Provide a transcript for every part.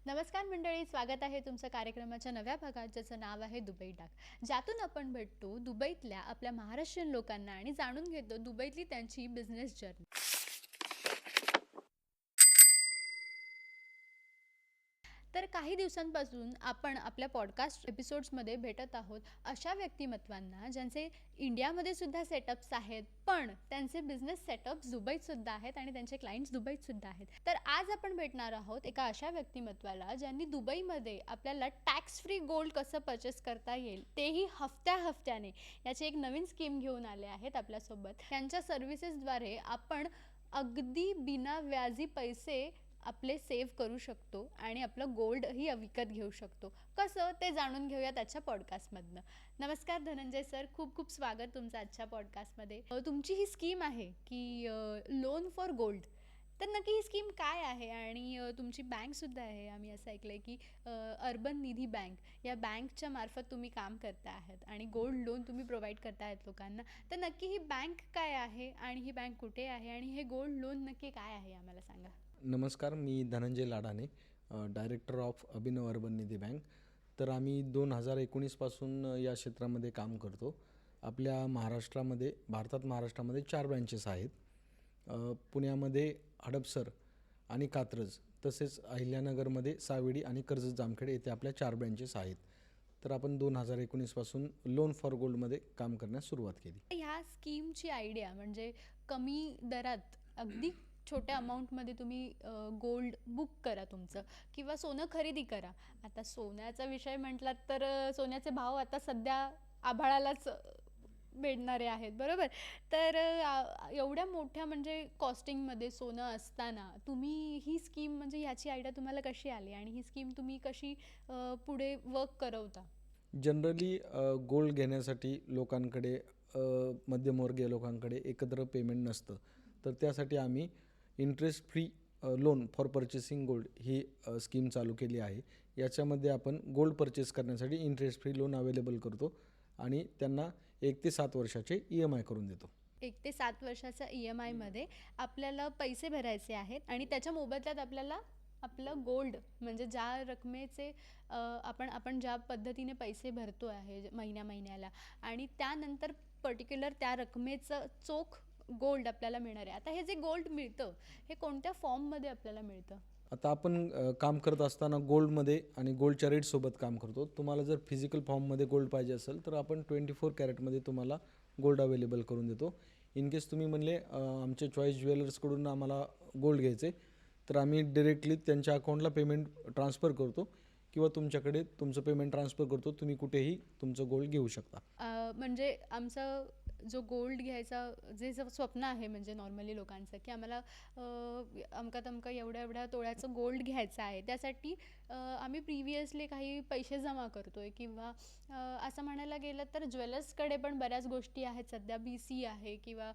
नमस्कार मंडळी, स्वागत आहे तुमचं कार्यक्रमाच्या नव्या भागात, ज्याचं नाव आहे दुबई डाक, ज्यातून आपण भेटतो दुबईतल्या आपल्या महाराष्ट्रीयन लोकांना आणि जाणून घेतो दुबईतली त्यांची बिझनेस जर्नी. तर काही दिवसांपासून आपण आपल्या पॉडकास्ट एपिसोड्समध्ये भेटत आहोत अशा व्यक्तिमत्वांना ज्यांचे इंडियामध्ये सुद्धा सेटअप्स आहेत, पण त्यांचे बिझनेस सेटअप्स दुबईत सुद्धा आहेत आणि त्यांचे क्लायंट्स दुबईत सुद्धा आहेत. तर आज आपण भेटणार आहोत एका अशा व्यक्तिमत्वाला ज्यांनी दुबईमध्ये आपल्याला टॅक्स फ्री गोल्ड कसं परचेस करता येईल तेही हफ्त्याने याची एक नवीन स्कीम घेऊन आले आहेत आपल्यासोबत. त्यांच्या सर्व्हिसेसद्वारे आपण अगदी बिना व्याजी पैसे आपले सेव्ह करू शकतो आणि आपलं गोल्डही विकत घेऊ शकतो. कसं ते जाणून घेऊया त्याच्या पॉडकास्टमधनं. नमस्कार धनंजय सर, खूप खूप स्वागत तुमचं आजच्या पॉडकास्टमध्ये. तुमची ही स्कीम आहे की लोन फॉर गोल्ड, तर नक्की ही स्कीम काय आहे? आणि तुमची बँकसुद्धा आहे, आम्ही असं ऐकलं आहे की अर्बन निधी बँक, या बँकच्या मार्फत तुम्ही काम करता आहात आणि गोल्ड लोन तुम्ही प्रोव्हाइड करता आहेत लोकांना. तर नक्की ही बँक काय आहे आणि ही बँक कुठे आहे आणि हे गोल्ड लोन नक्की काय आहे, आम्हाला सांगा. नमस्कार, मी धनंजय लाडाने, director of Abhinav urban Nidhi bank. तर आम्ही 2019पासून या क्षेत्रामध्ये काम करतो. आपल्या भारतात महाराष्ट्रामध्ये 4 ब्रँचेस आहेत. पुण्यामध्ये हडपसर आणि कात्रज, तसेच अहिल्यानगरमध्ये सावेडी आणि कर्जत जामखेड येथे आपल्या 4 ब्रँचेस आहेत. तर आपण 2019पासून लोन फॉर गोल्डमध्ये काम करण्यास सुरुवात केली. ह्या स्कीमची आयडिया म्हणजे कमी दरात अगदी छोट्या अमाऊंटमध्ये तुम्ही गोल्ड बुक करा तुमचं, किंवा सोनं खरेदी करा. आता सोन्याचा विषय म्हटलात तर सोन्याचे भाव आता सध्या आभाळालाच भेटणारे आहेत, बरोबर. तर एवढ्या मोठ्या म्हणजे कॉस्टिंगमध्ये सोनं असताना तुम्ही ही स्कीम, म्हणजे ह्याची आयडिया तुम्हाला कशी आली आणि ही स्कीम तुम्ही कशी पुढे वर्क करवता? जनरली गोल्ड घेण्यासाठी लोकांकडे, मध्यमवर्गीय लोकांकडे एकत्र पेमेंट नसतं. तर त्यासाठी आम्ही interest free loan for purchasing gold ही स्कीम चालू केली आहे. याच्यामध्ये आपण गोल्ड परचेस करण्यासाठी इंटरेस्ट फ्री लोन अवेलेबल करतो आणि त्यांना 1 ते 7 वर्षाचे EMI करून देतो. 1 ते 7 वर्षाचा EMIमध्ये आपल्याला पैसे भरायचे आहेत आणि त्याच्या मोबदल्यात आपल्याला आपलं गोल्ड, म्हणजे ज्या रकमेचे आपण ज्या पद्धतीने पैसे भरतो आहे महिन्याला, आणि त्यानंतर पर्टिक्युलर त्या रकमेचं चोख गोल्ड आपल्याला मिळणार आहे. आता हे जे गोल्ड मिळतं, हे कोणत्या फॉर्ममध्ये आपल्याला मिळतं? आता आपण काम करत असताना गोल्डमध्ये आणि गोल्डच्या रेटसोबत काम करतो. तुम्हाला जर फिजिकल फॉर्ममध्ये गोल्ड पाहिजे असेल तर आपण 24 कॅरेटमध्ये तुम्हाला गोल्ड अवेलेबल करून देतो. इन केस तुम्ही म्हणले आमचे चॉईस ज्वेलर्सकडून आम्हाला गोल्ड घ्यायचे, तर आम्ही डिरेक्टली त्यांच्या अकाउंटला पेमेंट ट्रान्सफर करतो किंवा तुमच्याकडे तुमचं पेमेंट ट्रान्सफर करतो. तुम्ही कुठेही तुमचं गोल्ड घेऊ शकता. म्हणजे आमचा जो गोल्ड घ्यायचा जे स्वप्न आहे, म्हणजे नॉर्मली लोकांचं, की आम्हाला अमका तमका एवढ्या तोळ्याचं गोल्ड घ्यायचं आहे, त्यासाठी आम्ही प्रिव्हियसली काही पैसे जमा करतो आहे, किंवा असं म्हणायला गेलं तर ज्वेलर्सकडे पण बऱ्याच गोष्टी आहेत सध्या. BC आहे किंवा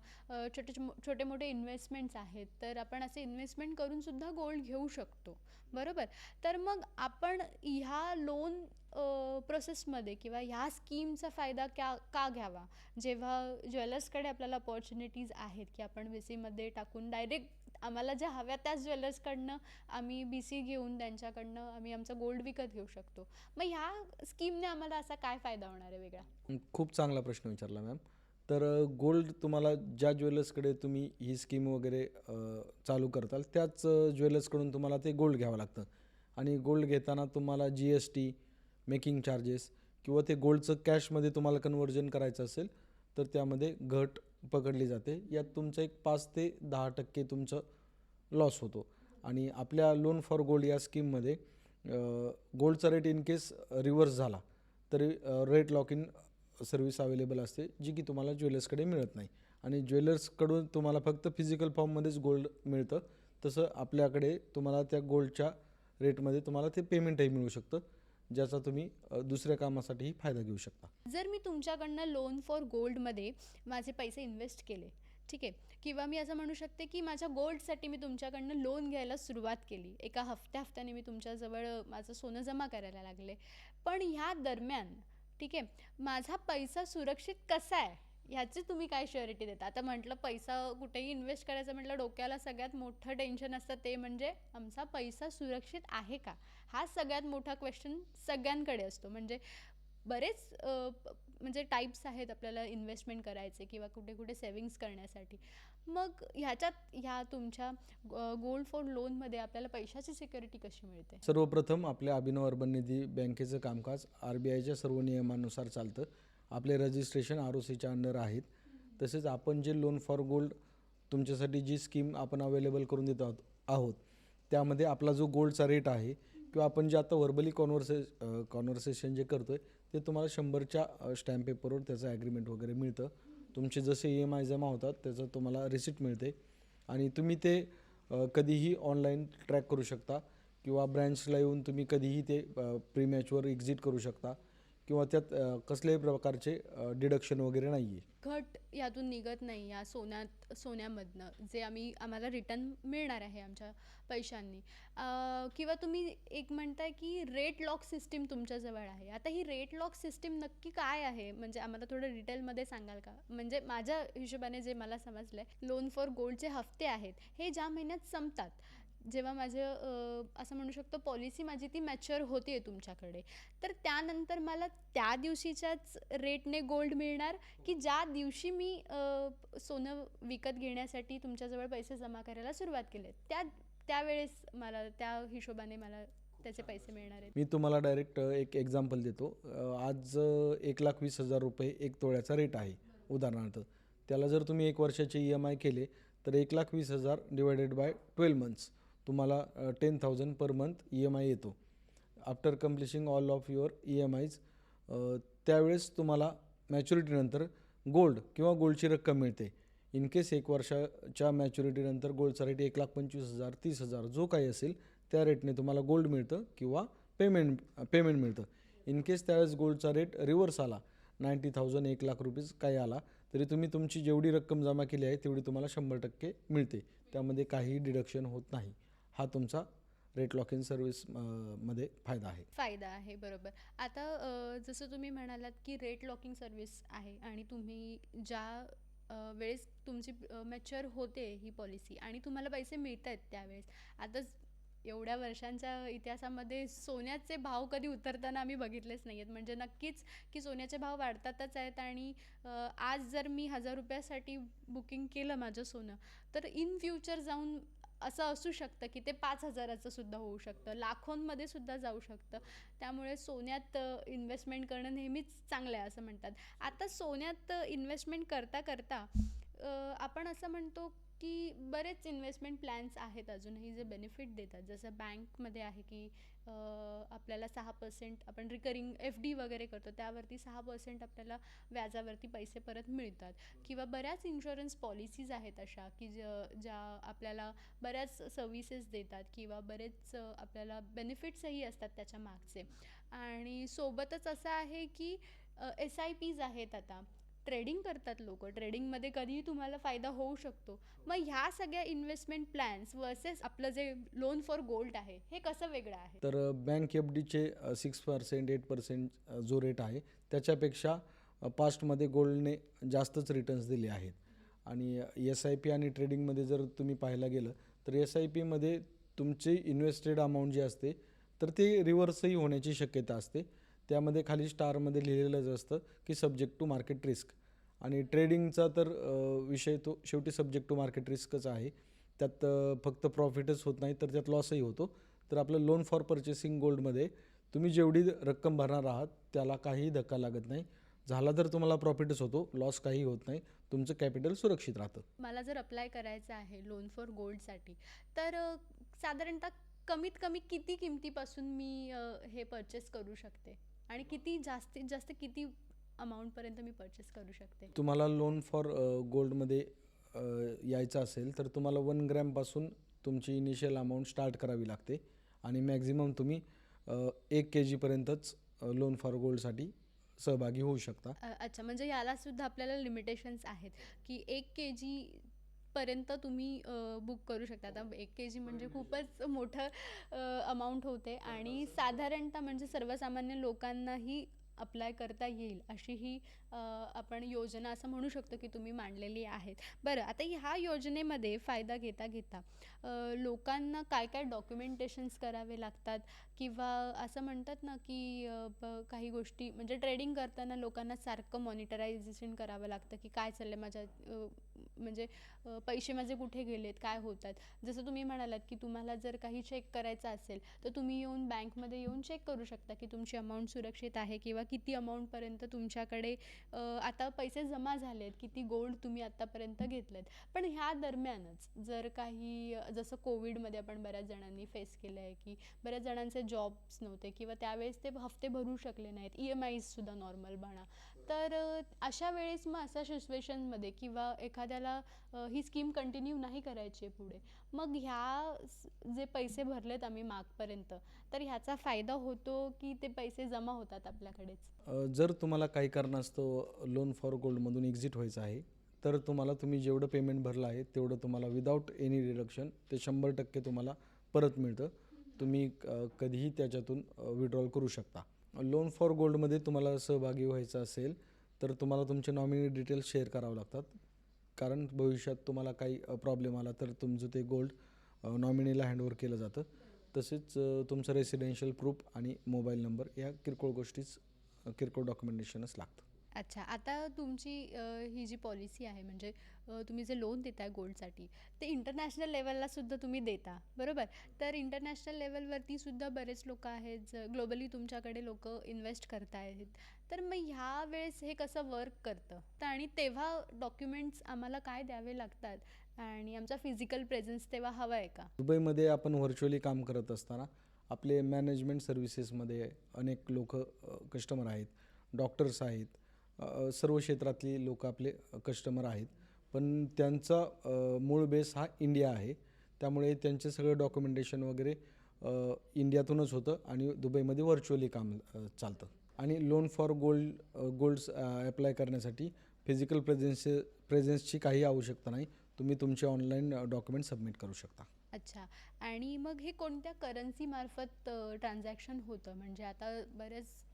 छोटे मोठे इन्व्हेस्टमेंट्स आहेत, तर आपण असे इन्व्हेस्टमेंट करूनसुद्धा गोल्ड घेऊ शकतो, बरोबर. तर मग आपण ह्या लोन प्रोसेसमध्ये किंवा ह्या स्कीमचा फायदा का घ्यावा, जेव्हा ज्वेलर्सकडे आपल्याला अपॉर्च्युनिटीज आहेत की आपण BCमध्ये टाकून डायरेक्ट आम्हाला ज्या हव्या त्याच ज्वेलर्सकडनं आम्ही BC घेऊन त्यांच्याकडनं आम्ही आमचं गोल्ड विकत घेऊ शकतो. मग ह्या स्कीमने आम्हाला असा काय फायदा होणार आहे वेगळा? खूप चांगला प्रश्न विचारला मॅम. तर गोल्ड तुम्हाला ज्या ज्वेलर्सकडे तुम्ही ही स्कीम वगैरे चालू करताल त्याच ज्वेलर्सकडून तुम्हाला ते गोल्ड घ्यावं लागतं. आणि गोल्ड घेताना तुम्हाला GST, मेकिंग चार्जेस किंवा ते गोल्डचं कॅशमध्ये तुम्हाला कन्व्हर्जन करायचं असेल तर त्यामध्ये घट पकडली जाते. यात तुमचं एक 5 ते 10% तुमचं लॉस होतो. आणि आपल्या लोन फॉर गोल्ड या स्कीममध्ये गोल्डचा रेट इन केस रिव्हर्स झाला तरी rate lock in service available असते, जी की तुम्हाला ज्वेलर्सकडे मिळत नाही. आणि ज्वेलर्सकडून तुम्हाला फक्त फिजिकल फॉर्ममध्येच गोल्ड मिळतं, तसं आपल्याकडे तुम्हाला त्या गोल्डच्या रेटमध्ये तुम्हाला ते पेमेंटही मिळू शकतं, ज्याचा तुम्ही दुसऱ्या कामासाठीही फायदा घेऊ शकता. जर मी तुमच्याकडनं लोन फॉर गोल्डमध्ये माझे पैसे इन्व्हेस्ट केले, ठीक आहे, किंवा मी असं म्हणू शकते की माझ्या गोल्डसाठी मी तुमच्याकडनं लोन घ्यायला सुरुवात केली, एका हफ्त्याने मी तुमच्याजवळ माझं सोनं जमा करायला लागले, पण ह्या दरम्यान, ठीक आहे, माझा पैसा सुरक्षित कसा आहे ह्याची तुम्ही काय श्युरिटी देता? आता म्हटलं पैसा कुठेही इन्व्हेस्ट करायचं म्हटलं डोक्याला सगळ्यात मोठं टेन्शन असतं ते म्हणजे आमचा पैसा सुरक्षित आहे का? हा सगळ्यात मोठा क्वेश्चन सगळ्यांकडे असतो. म्हणजे बरेच म्हणजे टाईप्स आहेत आपल्याला इन्व्हेस्टमेंट करायचे किंवा कुठे कुठे सेव्हिंग्स करण्यासाठी. मग ह्या तुमच्या गोल्ड फॉर लोनमध्ये आपल्याला पैशाची सिक्युरिटी कशी मिळते? सर्वप्रथम आपल्या अभिनव अर्बन निधी बँकेचं कामकाज RBIच्या सर्व नियमानुसार चालतं. आपले रजिस्ट्रेशन ROCच्या अंडर आहेत. तसेच आपण जे लोन फॉर गोल्ड तुमच्यासाठी जी स्कीम आपण अवेलेबल करून देत आहोत त्यामध्ये आपला जो गोल्डचा रेट आहे किंवा आपण जे आता व्हर्बली कॉन्व्हर्सेशन जे करतो आहे ते तुम्हाला 100च्या स्टॅम्प पेपरवर त्याचं ॲग्रीमेंट वगैरे मिळतं. तुमचे जसे EMI जमा होतात त्याचं तुम्हाला रिसिप्ट मिळते आणि तुम्ही ते कधीही ऑनलाईन ट्रॅक करू शकता किंवा ब्रँचला येऊन तुम्ही कधीही ते प्रीमॅचवर एक्झिट करू शकता किंवा त्यात कसल्याही प्रकारचे डिडक्शन वगैरे नाही आहे. घट यातून निघत नाही या सोन्यामधनं जे आम्हाला रिटर्न मिळणार आहे आमच्या पैशांनी. किंवा तुम्ही एक म्हणताय की रेट लॉक सिस्टीम तुमच्याजवळ आहे. आता ही रेट लॉक सिस्टीम नक्की काय आहे? म्हणजे आम्हाला थोडं डिटेलमध्ये सांगाल का? म्हणजे माझ्या हिशोबाने जे मला समजलं आहे, लोन फॉर गोल्डचे हफ्ते आहेत हे ज्या महिन्यात संपतात, जेव्हा माझं असं म्हणू शकतो पॉलिसी माझी ती मॅच्युअर होते आहे तुमच्याकडे, तर त्यानंतर मला त्या दिवशीच्याच रेटने गोल्ड मिळणार की ज्या दिवशी मी सोनं विकत घेण्यासाठी तुमच्याजवळ पैसे जमा करायला सुरुवात केले त्यावेळेस मला त्या हिशोबाने मला त्याचे पैसे मिळणार आहेत? मी तुम्हाला डायरेक्ट एक एक्झाम्पल देतो. आज 1,20,000 रुपये 1 तोळ्याचा रेट आहे उदाहरणार्थ. त्याला जर तुम्ही 1 वर्षाचे EMI केले तर 1,20,000 डिवायडेड बाय 12 मंथ्स तुम्हाला 10,000 पर मंथ EMI येतो. आफ्टर कम्प्लिशिंग ऑल ऑफ युअर EMIज त्यावेळेस तुम्हाला मॅच्युरिटीनंतर गोल्ड किंवा गोल्डची रक्कम मिळते. इन केस 1 वर्षाच्या मॅच्युरिटीनंतर गोल्डचा रेट 1,25,000 30,000 जो काही असेल त्या रेटने तुम्हाला गोल्ड मिळतं किंवा पेमेंट मिळतं. इन केस त्यावेळेस गोल्डचा रेट रिव्हर्स आला 90,000 1,00,000 रुपीज काही आला तरी तुम्ही तुमची जेवढी रक्कम जमा केली आहे तेवढी तुम्हाला 100% मिळते. त्यामध्ये काहीही डिडक्शन होत नाही. हा तुमचा रेट लॉकिंग सर्व्हिस मध्ये फायदा आहे. बरोबर. आता जसं तुम्ही म्हणालात की रेट लॉकिंग सर्व्हिस आहे आणि तुम्ही ज्या वेळेस तुमची मॅच्युअर होते ही पॉलिसी आणि तुम्हाला पैसे मिळत आहेत त्यावेळेस. आता एवढ्या वर्षांच्या इतिहासामध्ये सोन्याचे भाव कधी उतरताना आम्ही बघितलेच नाही आहेत. म्हणजे नक्कीच की सोन्याचे भाव वाढतातच आहेत आणि आज जर मी 1,000 रुपयासाठी बुकिंग केलं माझं सोनं तर इन फ्युचर जाऊन असं असू शकतं की ते 5,000चं सुद्धा होऊ शकतं, लाखोंमध्ये सुद्धा जाऊ शकतं. त्यामुळे सोन्यात इन्व्हेस्टमेंट करणं नेहमीच चांगलं आहे असं म्हणतात. आता सोन्यात इन्व्हेस्टमेंट करता करता आपण असं म्हणतो की बरेच इन्व्हेस्टमेंट प्लॅन्स आहेत अजूनही जे बेनिफिट देतात. जसं बँकमध्ये आहे की आपल्याला 6% आपण रिकरिंग FD वगैरे करतो त्यावरती 6% आपल्याला व्याजावरती पैसे परत मिळतात. किंवा बऱ्याच इन्शुरन्स पॉलिसीज आहेत अशा की ज्या आपल्याला बऱ्याच सर्व्हिसेस देतात किंवा बरेच आपल्याला बेनिफिट्सही असतात त्याच्या मागचे. आणि सोबतच असं आहे की SIPs आहेत. आता ट्रेडिंग करतात लोक, ट्रेडिंगमध्ये कधीही तुम्हाला फायदा होऊ शकतो. मग ह्या सगळ्या इन्व्हेस्टमेंट प्लॅन्स वर्सेस आपलं जे लोन फॉर गोल्ड आहे हे कसं वेगळं आहे? तर बँक FDचे 6% 8% जो रेट आहे त्याच्यापेक्षा पास्टमध्ये गोल्डने जास्तच रिटर्न्स दिले आहेत. आणि SIP आणि ट्रेडिंगमध्ये जर तुम्ही पाहायला गेलं तर SIPमध्ये तुमची इन्व्हेस्टेड अमाऊंट जी असते तर ते रिव्हर्सही होण्याची शक्यता असते. त्यामध्ये खाली स्टारमध्ये लिहिलेलंच असतं की सब्जेक्ट टू मार्केट रिस्क. आणि ट्रेडिंगचा तर विषय तो शेवटी सब्जेक्ट टू मार्केट रिस्कच आहे. त्यात फक्त प्रॉफिटच होत नाही तर त्यात लॉसही होतो. तर आपलं लोन फॉर परचेसिंग गोल्डमध्ये तुम्ही जेवढी रक्कम भरणार आहात त्याला काहीही धक्का लागत नाही. झाला तर तुम्हाला प्रॉफिटच होतो, लॉस काही होत नाही, तुमचं कॅपिटल सुरक्षित राहतं. मला जर अप्लाय करायचं आहे लोन फॉर गोल्डसाठी तर साधारणतः कमीत कमी किती किमतीपासून मी हे परचेस करू शकते आणि किती जास्तीत जास्त किती अमाऊंटपर्यंत मी परचेस करू शकते? तुम्हाला लोन फॉर गोल्डमध्ये यायचं असेल तर तुम्हाला 1 ग्रॅमपासून तुमची इनिशियल अमाऊंट स्टार्ट करावी लागते आणि मॅक्झिमम तुम्ही 1 kgपर्यंतच लोन फॉर गोल्डसाठी सहभागी होऊ शकता. अच्छा, म्हणजे याला सुद्धा आपल्याला लिमिटेशन्स आहेत की 1 kg पर्यंत तुम्ही बुक करू शकता. आता 1 kg म्हणजे खूपच मोठं अमाऊंट होते आणि साधारणतः म्हणजे सर्वसामान्य लोकांनाही अप्लाय करता येईल अशी ही आपण योजना असं म्हणू शकतो की तुम्ही मांडलेली आहेत. बरं, आता ह्या योजनेमध्ये फायदा घेता घेता लोकांना काय काय डॉक्युमेंटेशन्स करावे लागतात किंवा असं म्हणतात ना की काही गोष्टी म्हणजे ट्रेडिंग करताना लोकांना सारखं मॉनिटरायझेशन करावं लागतं की काय चाललंय माझ्या म्हणजे पैसे माझे कुठे गेलेत, काय होतात. जसं तुम्ही म्हणालात की तुम्हाला जर काही चेक करायचं असेल तर तुम्ही येऊन बँकमध्ये येऊन चेक करू शकता की तुमची अमाऊंट सुरक्षित आहे किंवा किती अमाऊंटपर्यंत तुमच्याकडे आता पैसे जमा झालेत, किती गोल्ड तुम्ही आत्तापर्यंत घेतलेत. पण ह्या दरम्यानच जर काही जसं कोविडमध्ये आपण बऱ्याच जणांनी फेस केलं आहे की बऱ्याच जणांचे जॉब्स नव्हते किंवा त्यावेळेस ते हफ्ते भरू शकले नाहीत, EMIसुद्धा नॉर्मल म्हणा. तर अशा वेळेस मग अशा सिच्युएशनमध्ये किंवा एखाद्याला ही स्कीम कंटिन्यू नाही करायची आहे पुढे, मग जे पैसे भरलेत आम्ही मागपर्यंत, तर ह्याचा फायदा होतो की ते पैसे जमा होतात आपल्याकडेच? जर तुम्हाला काही कारणास्तव लोन फॉर गोल्डमधून एक्झिट व्हायचं आहे, तर तुम्ही जेवढं पेमेंट भरलं आहे तेवढं तुम्हाला विदाऊट एनी डिडक्शन ते 100% तुम्हाला परत मिळतं. तुम्ही कधीही त्याच्यातून विड्रॉल करू शकता. लोन फॉर गोल्डमध्ये तुम्हाला सहभागी व्हायचं असेल तर तुम्हाला तुमचे नॉमिनी डिटेल्स शेअर करावं लागतात. कारण भविष्यात तुम्हाला काही प्रॉब्लेम आला तर तुमचं ते गोल्ड नॉमिनीला हँडओव्हर केलं जातं. तसेच तुमचं रेसिडेन्शियल प्रूफ आणि मोबाईल नंबर या किरकोळ डॉक्युमेंटेशनच लागतं. अच्छा, आता तुमची ही जी पॉलिसी आहे म्हणजे तुम्ही जे लोन देताय गोल्डसाठी ते इंटरनॅशनल लेवलला सुद्धा तुम्ही देता, बरोबर? तर इंटरनॅशनल लेवलवरती सुद्धा बरेच लोकं आहेत, ग्लोबली तुमच्याकडे लोकं इन्व्हेस्ट करतायत. तर मग ह्या वेळेस हे कसं वर्क करतं? तर आणि तेव्हा डॉक्युमेंट्स आम्हाला काय द्यावे लागतात आणि आमचा फिजिकल प्रेझेन्स तेव्हा हवा आहे का? दुबईमध्ये आपण व्हर्च्युअली काम करत असताना आपले मॅनेजमेंट सर्व्हिसेसमध्ये अनेक कस्टमर आहेत, डॉक्टर्स आहेत, सर्व क्षेत्रातली लोकं आपले कस्टमर आहेत. पण त्यांचा मूळ बेस हा इंडिया आहे. त्यामुळे त्यांचे सगळं डॉक्युमेंटेशन वगैरे इंडियातूनच होतं आणि दुबईमध्ये व्हर्च्युअली काम चालतं. आणि लोन फॉर गोल्ड्स ॲप्लाय करण्यासाठी फिजिकल प्रेझेन्सची काही आवश्यकता नाही. तुम्ही तुमचे ऑनलाईन डॉक्युमेंट सबमिट करू शकता. अच्छा. आणि मग हे कोणत्या करन्सीमार्फत ट्रान्झॅक्शन होतं? म्हणजे आता बऱ्याच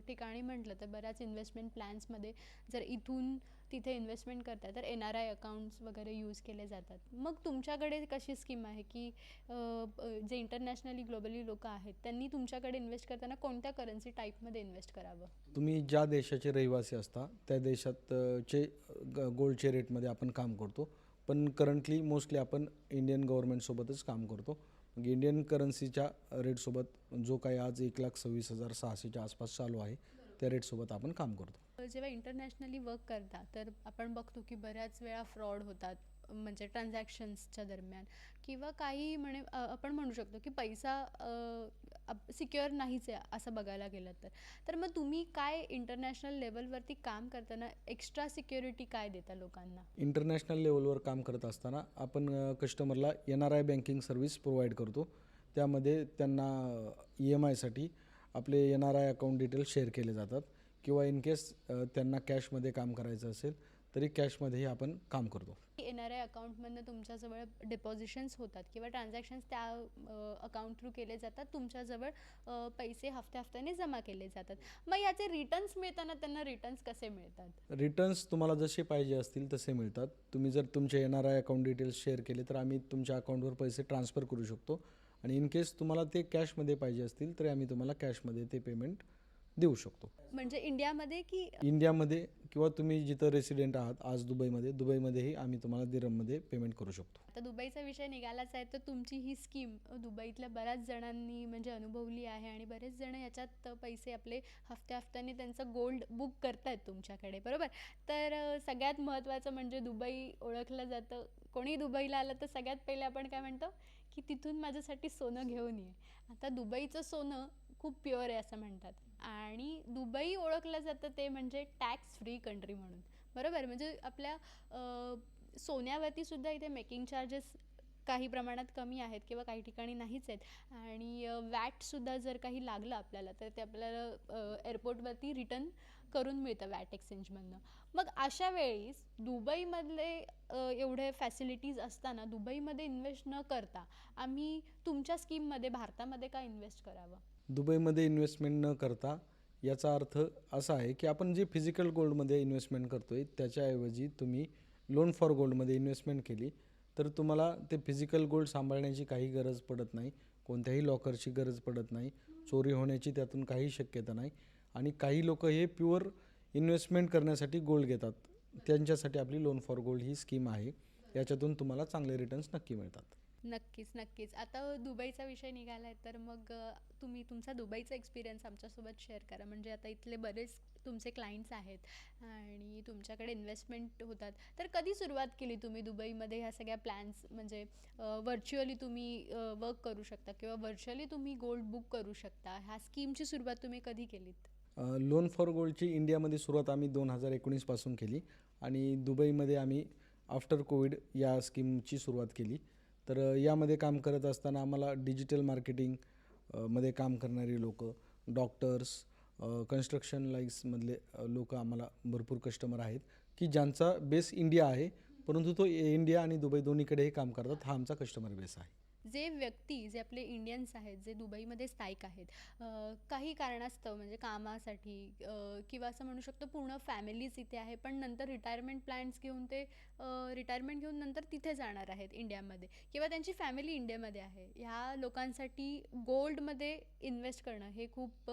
ठिकाणी म्हटलं तर बऱ्याच इन्व्हेस्टमेंट प्लॅन्समध्ये जर इथून तिथे इन्व्हेस्टमेंट करताय तर NRI अकाउंट्स वगैरे यूज केले जातात. मग तुमच्याकडे कशी स्कीम आहे की जे इंटरनॅशनली ग्लोबली लोकं आहेत त्यांनी तुमच्याकडे इन्व्हेस्ट करताना कोणत्या करन्सी टाईपमध्ये इन्व्हेस्ट करावं? तुम्ही ज्या देशाचे रहिवासी असता त्या देशातचे गोल्डचे रेटमध्ये आपण काम करतो. पण करंटली मोस्टली आपण इंडियन गव्हर्नमेंटसोबतच काम करतो. मग इंडियन करन्सीच्या रेटसोबत जो काही आज 1,26,600च्या आसपास चालू आहे त्या रेटसोबत आपण काम करतो. जेव्हा इंटरनॅशनली वर्क करता तर आपण बघतो की बऱ्याच वेळा फ्रॉड होतात म्हणजे ट्रान्झॅक्शन्सच्या दरम्यान किंवा काही आपण म्हणू शकतो की पैसा सिक्युअर नाहीच आहे असं बघायला गेलं तर. तर मग तुम्ही काय इंटरनॅशनल लेवलवरती काम करताना एक्स्ट्रा सिक्युरिटी काय देता लोकांना? इंटरनॅशनल लेवलवर काम करत असताना आपण कस्टमरला NRI बँकिंग सर्व्हिस प्रोव्हाइड करतो. त्यामध्ये त्यांना EMIसाठी आपले NRI अकाउंट डिटेल्स शेअर केले जातात किंवा इन केस त्यांना कॅशमध्ये काम करायचं असेल तरी कॅशमध्येही आपण काम करतो. NRI अकाउंटमधनं तुमच्याजवळ डिपॉझिशन्स होतात किंवा ट्रान्झॅक्शन्स त्या अकाउंट थ्रू केले जातात. तुमच्याजवळ पैसे हफ्त्याने जमा केले जातात. मग याचे रिटर्न्स मिळताना त्यांना रिटर्न्स कसे मिळतात? रिटर्न्स तुम्हाला जसे पाहिजे असतील तसे मिळतात. तुम्ही जर तुमचे NRI अकाउंट डिटेल्स शेअर केले तर आम्ही तुमच्या अकाउंटवर पैसे ट्रान्सफर करू शकतो आणि इन केस तुम्हाला ते कॅशमध्ये पाहिजे असतील तरी आम्ही तुम्हाला कॅशमध्ये ते पेमेंट देऊ शकतो. म्हणजे इंडियामध्ये की इंडियामध्ये किंवा तुम्ही जिथं रेसिडेंट आहात आज दुबईमध्येही आम्ही तुम्हाला दिरहममध्ये पेमेंट करू शकतो. आता दुबईचा विषय निघालाच आहे तर तुमची ही स्कीम दुबईतल्या बऱ्याच जणांनी म्हणजे अनुभवली आहे आणि बरेच जण याच्यात पैसे आपले हफ्त्याने त्यांचं गोल्ड बुक करतायत तुमच्याकडे, बरोबर? तर सगळ्यात महत्त्वाचं म्हणजे दुबई ओळखलं जातं. कोणी दुबईला आलं तर सगळ्यात पहिले आपण काय म्हणतो की तिथून माझ्यासाठी सोनं घेऊन ये. आता दुबईचं सोनं खूप प्युअर आहे असं म्हणतात आणि दुबई ओळखलं जातं ते म्हणजे टॅक्स फ्री कंट्री म्हणून, बरोबर? म्हणजे आपल्या सोन्यावरती सुद्धा इथे मेकिंग चार्जेस काही प्रमाणात कमी आहेत किंवा काही ठिकाणी नाहीच आहेत आणि वॅटसुद्धा जर काही लागलं आपल्याला तर ते आपल्याला एअरपोर्टवरती रिटर्न करून मिळतं वॅट एक्सचेंजमधनं. मग अशा वेळेस दुबईमधले एवढे फॅसिलिटीज असताना दुबईमध्ये इन्व्हेस्ट न करता आम्ही तुमच्या स्कीममध्ये भारतामध्ये का इन्व्हेस्ट करावं? दुबईमध्ये इन्व्हेस्टमेंट न करता याचा अर्थ असा आहे की आपण जे फिजिकल गोल्डमध्ये इन्व्हेस्टमेंट करतो आहे त्याच्याऐवजी तुम्ही लोन फॉर गोल्डमध्ये इन्व्हेस्टमेंट केली तर तुम्हाला ते फिजिकल गोल्ड सांभाळण्याची काही गरज पडत नाही, कोणत्याही लॉकरची गरज पडत नाही, चोरी होण्याची त्यातून काही शक्यता नाही. आणि काही लोक हे प्युअर इन्व्हेस्टमेंट करण्यासाठी गोल्ड घेतात, त्यांच्यासाठी आपली लोन फॉर गोल्ड ही स्कीम आहे. याच्यातून तुम्हाला चांगले रिटर्न्स नक्की मिळतात. नक्कीच, नक्कीच. आता दुबईचा विषय निघाला आहे तर मग तुम्ही तुमचा दुबईचा एक्सपिरियन्स आमच्यासोबत शेअर करा. म्हणजे आता इथले बरेच तुमचे क्लायंट्स आहेत आणि तुमच्याकडे इन्व्हेस्टमेंट होतात. तर कधी सुरुवात केली तुम्ही दुबईमध्ये ह्या सगळ्या प्लॅन्स म्हणजे व्हर्च्युअली तुम्ही वर्क करू शकता किंवा व्हर्च्युअली तुम्ही गोल्ड बुक करू शकता. ह्या स्कीमची सुरुवात तुम्ही कधी केलीत? लोन फॉर गोल्डची इंडियामध्ये सुरुवात आम्ही 2019 पासून केली आणि दुबईमध्ये आम्ही आफ्टर कोविड या स्कीमची सुरुवात केली. तर यामध्ये काम करत असताना आम्हाला डिजिटल मार्केटिंग मध्ये काम करणारी लोक, डॉक्टर्स, कन्स्ट्रक्शन लाईन्समधले लोक आम्हाला भरपूर कस्टमर आहेत की ज्यांचा बेस इंडिया आहे, परंतु तो इंडिया आणि दुबई दोन्हीकडेही काम करतात. हा आमचा कस्टमर बेस आहे. जे व्यक्ती जे आपले इंडियन्स आहेत जे दुबईमध्ये स्थायिक आहेत, काही कारणास्तव म्हणजे कामासाठी किंवा असं म्हणू शकतो पूर्ण फॅमिलीज इथे आहे पण नंतर रिटायरमेंट प्लॅन्स घेऊन ते रिटायरमेंट घेऊन नंतर तिथे जाणार आहेत इंडियामध्ये किंवा त्यांची फॅमिली इंडियामध्ये आहे, ह्या लोकांसाठी गोल्डमध्ये इन्व्हेस्ट करणं हे खूप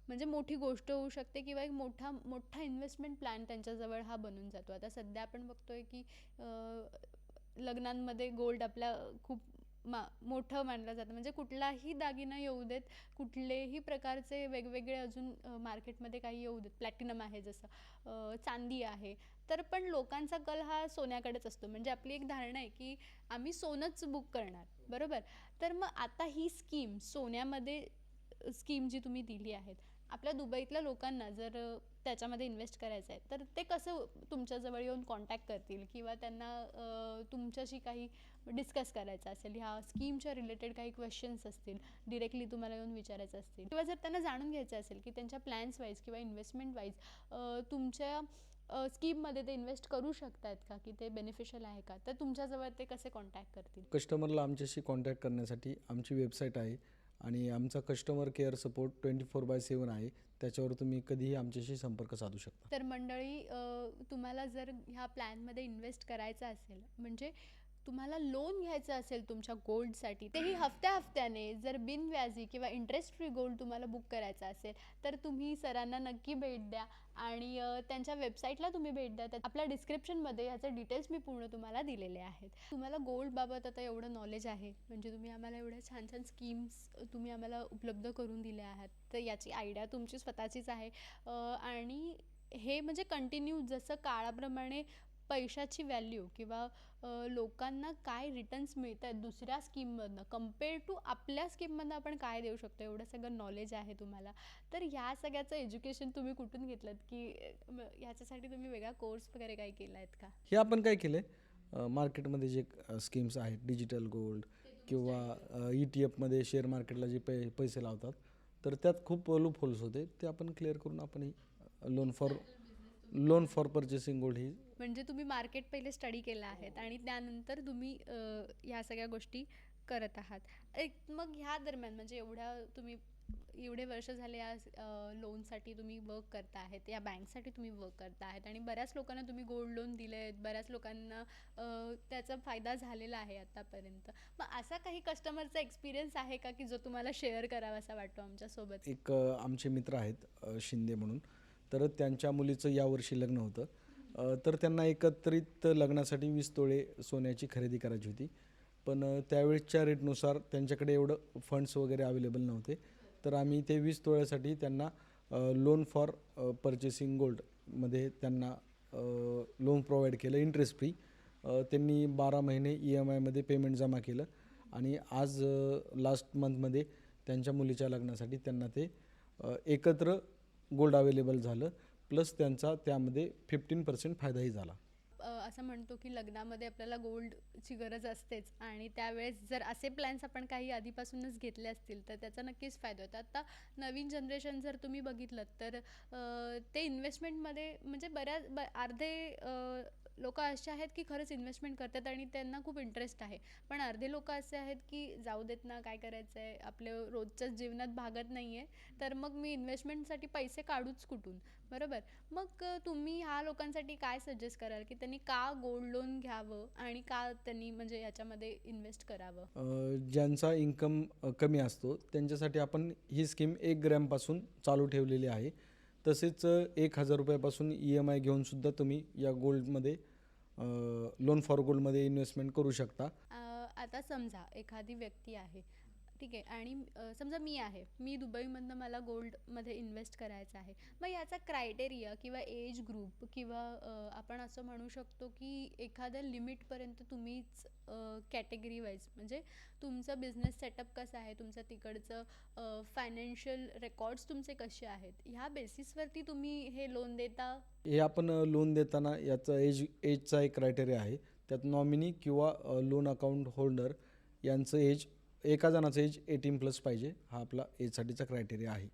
म्हणजे मोठी गोष्ट होऊ शकते किंवा एक मोठा मोठा इन्व्हेस्टमेंट प्लॅन त्यांच्याजवळ हा बनून जातो. आता सध्या आपण बघतोय की लग्नांमध्ये गोल्ड आपल्या खूप मोठं मानलं जातं. म्हणजे कुठलाही दागिना येऊ देत, कुठलेही प्रकारचे वेगवेगळे अजून मार्केटमध्ये काही येऊ देत, प्लॅटिनम आहे जसं, चांदी आहे, तर पण लोकांचा कल हा सोन्याकडेच असतो. म्हणजे आपली एक धारणा आहे की आम्ही सोनंच बुक करणार, बरोबर. तर मग आता ही स्कीम सोन्यामध्ये स्कीम जी तुम्ही दिली आहेत, आपल्या दुबईतल्या लोकांना जर त्याच्यामध्ये इन्व्हेस्ट करायचं आहे तर ते कसं तुमच्याजवळ येऊन कॉन्टॅक्ट करतील किंवा त्यांना तुमच्याशी काही डिस्कस करायचं असेल, ह्या स्कीमच्या रिलेटेड काही क्वेश्चन्स असतील, डिरेक्टली तुम्हाला येऊन विचारायचं असतील किंवा जर त्यांना जाणून घ्यायचं असेल की त्यांच्या प्लॅन्स वाईज किंवा इन्व्हेस्टमेंट वाईज तुमच्या स्कीममध्ये ते इन्व्हेस्ट करू शकतात का, की ते बेनिफिशियल आहे का, तर तुमच्याजवळ ते कसे कॉन्टॅक्ट करतील? कस्टमरला आमच्याशी कॉन्टॅक्ट करण्यासाठी आमची वेबसाईट आहे आणि आमचा कस्टमर केअर सपोर्ट 24/7 आहे. त्याच्यावर तुम्ही कधीही आमच्याशी संपर्क साधू शकता. तर मंडळी, तुम्हाला जर ह्या प्लॅनमध्ये इन्व्हेस्ट करायचं असेल म्हणजे तुम्हाला लोन घ्यायचं असेल तुमच्या गोल्डसाठी, तेही हफ्त्या हफ्त्याने, जर बिनव्याजी किंवा इंटरेस्ट फ्री गोल्ड तुम्हाला बुक करायचा असेल तर तुम्ही सरांना नक्की भेट द्या आणि त्यांच्या वेबसाईटला तुम्ही भेट द्या. आपल्या डिस्क्रिप्शनमध्ये ह्याचे डिटेल्स मी पूर्ण तुम्हाला दिलेले आहेत. तुम्हाला गोल्डबाबत आता एवढं नॉलेज आहे म्हणजे तुम्ही आम्हाला एवढ्या छान छान स्कीम्स तुम्ही आम्हाला उपलब्ध करून दिल्या आहात, तर याची आयडिया तुमची स्वतःचीच आहे. आणि हे म्हणजे कंटिन्यू जसं काळाप्रमाणे पैशाची व्हॅल्यू किंवा लोकांना काय रिटर्न्स मिळत आहेत दुसऱ्या स्कीममधनं कम्पेअर टू आपल्या स्कीममधनं आपण काय देऊ शकतो, एवढं सगळं नॉलेज आहे तुम्हाला. तर ह्या सगळ्याचं एज्युकेशन तुम्ही कुठून घेतलं की ह्याच्यासाठी तुम्ही वेगळा कोर्स वगैरे काही केला आहेत का? हे आपण काय केलं आहे, मार्केटमध्ये जे स्कीम्स आहेत, डिजिटल गोल्ड किंवा ETF मध्ये शेअर मार्केटला जे पैसे लावतात, तर त्यात खूप लूप होल्स होते, ते आपण क्लिअर करून आपण ही लोन फॉर परचेसिंग गोल्ड ही. म्हणजे तुम्ही मार्केट पहिले स्टडी केलं आहेत आणि त्यानंतर तुम्ही ह्या सगळ्या गोष्टी करत आहात. मग ह्या दरम्यान म्हणजे तुम्ही एवढे वर्ष झाले या लोनसाठी तुम्ही वर्क करता आहेत, या बँकसाठी तुम्ही वर्क करता आहेत आणि बऱ्याच लोकांना तुम्ही गोल्ड लोन दिले आहेत, बऱ्याच लोकांना त्याचा फायदा झालेला आहे आतापर्यंत. मग असा काही कस्टमरचा एक्सपिरियन्स आहे का की जो तुम्हाला शेअर करावासा वाटतो आमच्यासोबत? एक आमचे मित्र आहेत शिंदे म्हणून, तर त्यांच्या मुलीचं यावर्षी लग्न होतं. तर त्यांना एकत्रित लग्नासाठी 20 तोळे सोन्याची खरेदी करायची होती, पण त्यावेळेसच्या रेटनुसार त्यांच्याकडे एवढं फंड्स वगैरे अवेलेबल नव्हते. तर आम्ही ते 20 तोळ्यासाठी त्यांना लोन फॉर परचेसिंग गोल्डमध्ये त्यांना लोन प्रोव्हाइड केलं इंटरेस्ट फ्री. त्यांनी 12 महिने EMIमध्ये पेमेंट जमा केलं आणि आज लास्ट मंथमध्ये त्यांच्या मुलीच्या लग्नासाठी त्यांना ते एकत्र गोल्ड अवेलेबल झालं, प्लस त्यांचा त्यामध्ये 15% फायदाही झाला. असं म्हणतो की लग्नामध्ये आपल्याला गोल्डची गरज असतेच आणि त्यावेळेस जर असे प्लॅन्स आपण काही आधीपासूनच घेतले असतील तर त्याचा नक्कीच फायदा होतो. आता नवीन जनरेशन जर तुम्ही बघितलं तर ते इन्व्हेस्टमेंटमध्ये म्हणजे अर्धे लोक असे आहेत की खरंच इन्व्हेस्टमेंट करतात आणि त्यांना खूप इंटरेस्ट आहे. पण अर्धे लोक असे आहेत की जाऊ देत ना, काय करायचं आहे, आपल्या रोजच्याच जीवनात भागत नाही आहे, तर मग मी इन्व्हेस्टमेंटसाठी पैसे काढूच कुठून, बरोबर? मग तुम्ही ह्या लोकांसाठी काय सजेस्ट कराल की त्यांनी का गोल्ड लोन घ्यावं आणि का त्यांनी म्हणजे याच्यामध्ये इन्व्हेस्ट करावं? ज्यांचा इन्कम कमी असतो त्यांच्यासाठी आपण ही स्कीम 1 ग्रॅमपासून चालू ठेवलेली आहे. तसेच 1,000 रुपयापासून EMI घेऊनसुद्धा तुम्ही या गोल्डमध्ये लोन फॉर गोल्डमध्ये इन्व्हेस्टमेंट करू शकता. आता समजा एखादी व्यक्ती आहे, ठीक आहे, आणि समजा मी आहे, मी दुबईमधनं मला गोल्डमध्ये इन्व्हेस्ट करायचं आहे. मग याचा क्रायटेरिया किंवा एज ग्रुप किंवा आपण असं म्हणू शकतो की एखाद्या लिमिटपर्यंत तुम्हीच कॅटेगरी वाईज म्हणजे तुमचं बिझनेस सेटअप कसं आहे, तुमचं तिकडचं फायनान्शियल रेकॉर्ड्स तुमचे कसे आहेत, ह्या बेसिसवरती तुम्ही हे लोन देता? हे आपण लोन देताना याचा एजचा एक क्रायटेरिया आहे. त्यात नॉमिनी किंवा लोन अकाउंट होल्डर यांचं एज, एका जणाचं एज 18+ पाहिजे, हा आपला एजसाठीचा क्रायटेरिया आहे.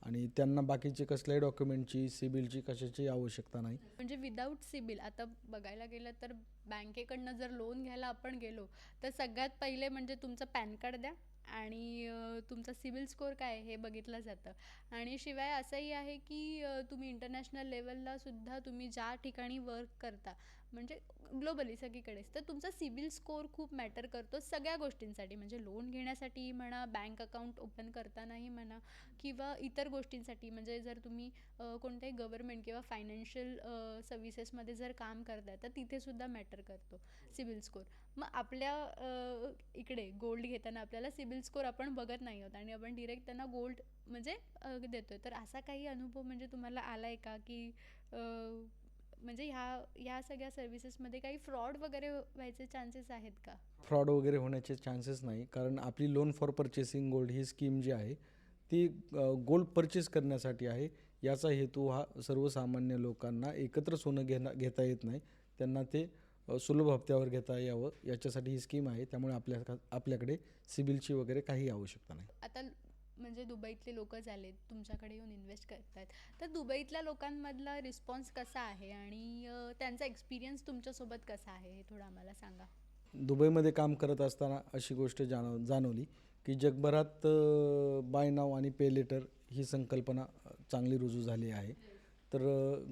आणि त्यांना बाकीचे कसल्याही डॉक्युमेंटची, सिबिलची, कशाची आवश्यकता नाही. म्हणजे विदाऊट सिबिल, आता बघायला गेलं तर बँकेकडनं जर लोन घ्यायला आपण गेलो तर सगळ्यात पहिले म्हणजे तुमचं पॅन कार्ड द्या आणि तुमचा सिबिल स्कोअर काय आहे हे बघितलं जातं. आणि शिवाय असंही आहे की तुम्ही इंटरनॅशनल लेवलला सुद्धा तुम्ही ज्या ठिकाणी वर्क करता म्हणजे ग्लोबली सगळीकडेच, तर तुमचा सिबिल स्कोअर खूप मॅटर करतो सगळ्या गोष्टींसाठी, म्हणजे लोन घेण्यासाठी म्हणा, बँक अकाउंट ओपन करतानाही म्हणा, किंवा इतर गोष्टींसाठी. म्हणजे जर तुम्ही कोणत्याही गव्हर्नमेंट किंवा फायनान्शियल सर्व्हिसेसमध्ये जर काम करताय तर तिथे सुद्धा मॅटर करतो सिबिल स्कोअर. मग आपल्या इकडे गोल्ड घेताना आपल्याला सिबिल स्कोअर आपण बघत नाही आहोत आणि आपण डिरेक्ट त्यांना गोल्ड म्हणजे देतोय. तर असा काही अनुभव म्हणजे तुम्हाला आला आहे का की म्हणजे ह्या सगळ्या सर्व्हिसेसमध्ये काही फ्रॉड वगैरे व्हायचे चान्सेस आहेत का? फ्रॉड वगैरे होण्याचे चान्सेस नाही, कारण आपली लोन फॉर परचेसिंग गोल्ड ही स्कीम जी आहे ती गोल्ड परचेस करण्यासाठी आहे. याचा हेतू हा सर्वसामान्य लोकांना एकत्र सोनं घेता येत नाही, त्यांना ते सुलभ हप्त्यावर घेता यावं याच्यासाठी ही स्कीम आहे. त्यामुळे आपल्याकडे सिबिलची वगैरे काही आवश्यकता नाही. आता म्हणजे दुबईतले लोक झाले तुमच्याकडे येऊन इन्व्हेस्ट करतात, तर दुबईतल्या लोकांमधला रिस्पॉन्स कसा आहे आणि त्यांचा एक्सपिरियन्स तुमच्यासोबत कसा आहे हे थोडं आम्हाला सांगा. दुबईमध्ये काम करत असताना अशी गोष्ट जाणवली की जगभरात बाय नाव आणि पे लेटर ही संकल्पना चांगली रुजू झाली आहे. तर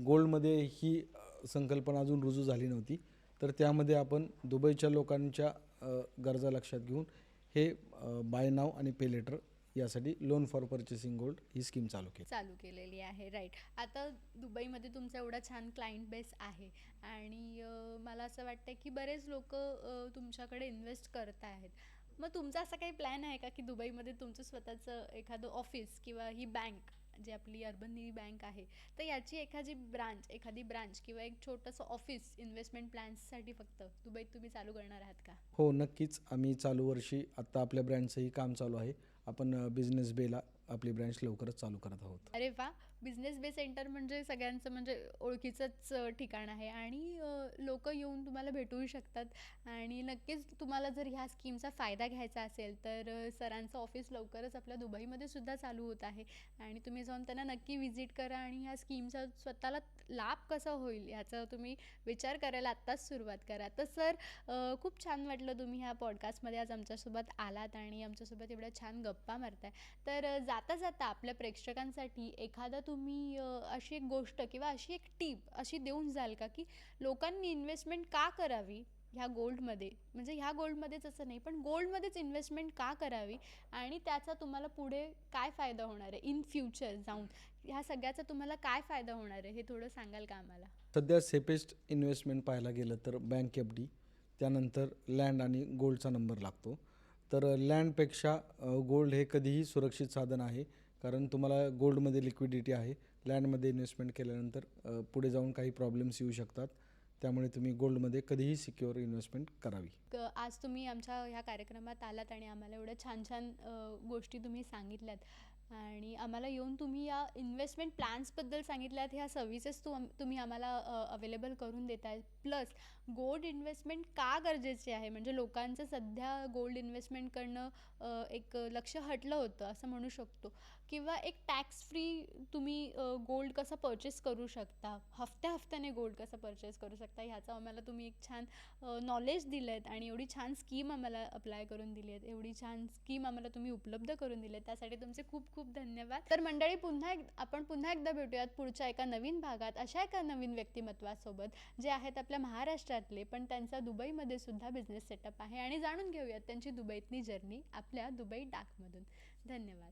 गोल्डमध्ये ही संकल्पना अजून रुजू झाली नव्हती. तर त्यामध्ये आपण दुबईच्या लोकांच्या गरजा लक्षात घेऊन हे बाय नाव आणि पे लेटर यासाठी लोन फॉर परचेसिंग गोल्ड ही स्कीम चालू केलेली आहे, राईट. आता दुबईमध्ये तुमचा एवढा छान क्लायंट बेस आहे आणि मला असं वाटतं की बरेच लोक तुमच्याकडे इन्व्हेस्ट करत आहेत. मग तुमचा असा काही प्लॅन आहे का की दुबईमध्ये तुमचं स्वतःचं एखादं ऑफिस किंवा ही बँक जी आपली अर्बन बँक आहे तर याची एखादी ब्रांच किंवा एक छोटंसं ऑफिस इन्व्हेस्टमेंट प्लॅन्ससाठी फक्त दुबईत तुम्ही चालू करणार आहात का? हो, नक्कीच. आम्ही चालू वर्षी आत्ता आपल्या ब्रँडचंही काम चालू आहे. आपण बिझनेस बेला आपली ब्रँच लवकरच चालू करत आहोत. अरे वा, बिझनेस बे सेंटर म्हणजे सगळ्यांचं म्हणजे ओळखीचंच ठिकाण आहे आणि लोक येऊन तुम्हाला भेटूही शकतात आणि नक्कीच तुम्हाला जर ह्या स्कीमचा फायदा घ्यायचा असेल तर सरांचं ऑफिस लवकरच आपल्या दुबईमध्ये सुद्धा चालू होत आहे आणि तुम्ही जाऊन त्यांना नक्की व्हिजिट करा आणि ह्या स्कीमचा स्वतःला लाभ कसा होईल याचा तुम्ही विचार करायला आत्ताच सुरुवात करा. तर सर, खूप छान वाटलं तुम्ही ह्या पॉडकास्टमध्ये आज आमच्यासोबत आलात आणि आमच्यासोबत एवढ्या छान गप्पा मारताय. तर जाता जाता आपल्या प्रेक्षकांसाठी एखादा तुम्ही अशी एक गोष्ट किंवा अशी एक टीप अशी देऊन जाल का की लोकांनी इन्व्हेस्टमेंट का करावी ह्या गोल्डमध्ये, म्हणजे ह्या गोल्डमध्येच असं नाही पण गोल्डमध्येच इन्व्हेस्टमेंट का करावी आणि त्याचा तुम्हाला पुढे काय फायदा होणार आहे इन फ्युचर जाऊन, ह्या सगळ्याचा तुम्हाला काय फायदा होणार आहे हे थोडं सांगाल का आम्हाला? सध्या सेफेस्ट इन्व्हेस्टमेंट पाहायला गेलं तर बँक FD, त्यानंतर लँड आणि गोल्डचा नंबर लागतो. तर लँडपेक्षा गोल्ड हे कधीही सुरक्षित साधन आहे, कारण तुम्हाला गोल्डमध्ये लिक्विडिटी आहे. लँडमध्ये इन्व्हेस्टमेंट केल्यानंतर पुढे जाऊन काही प्रॉब्लेम्स येऊ शकतात. त्यामुळे तुम्ही गोल्डमध्ये कधीही सिक्युअर इन्व्हेस्टमेंट करावी. आज तुम्ही आमच्या ह्या कार्यक्रमात आलात आणि आम्हाला एवढ्या छान छान गोष्टी तुम्ही सांगितल्यात. आणि आम्हाला येऊन तुम्ही या इन्व्हेस्टमेंट प्लॅन्सबद्दल सांगितल्यात, ह्या सर्व्हिसेस तुम्ही आम्हाला अवेलेबल करून देत आहे. प्लस गोल्ड इन्व्हेस्टमेंट का गरजेची आहे, म्हणजे लोकांचं सध्या गोल्ड इन्व्हेस्टमेंट करणं एक लक्ष हटलं होतं असं म्हणू शकतो. किंवा एक टॅक्स फ्री तुम्ही गोल्ड कसं परचेस करू शकता, हफ्त्या हफ्त्याने गोल्ड कसं परचेस करू शकता, ह्याचं आम्हाला तुम्ही एक छान नॉलेज दिलं आहेत आणि एवढी छान स्कीम आम्हाला अप्लाय करून दिली आहेत, एवढी छान स्कीम आम्हाला तुम्ही उपलब्ध करून दिली आहेत, त्यासाठी तुमचे खूप खूप धन्यवाद. तर मंडळी, आपण पुन्हा एकदा भेटूयात पुढच्या एका नवीन भागात अशा एका नवीन व्यक्तिमत्वासोबत जे आहेत आपल्या महाराष्ट्रातले, पण त्यांचा दुबईमध्ये सुद्धा बिझनेस सेटअप आहे, आणि जाणून घेऊयात त्यांची दुबईतली जर्नी आपल्या दुबई डाकमधून. धन्यवाद.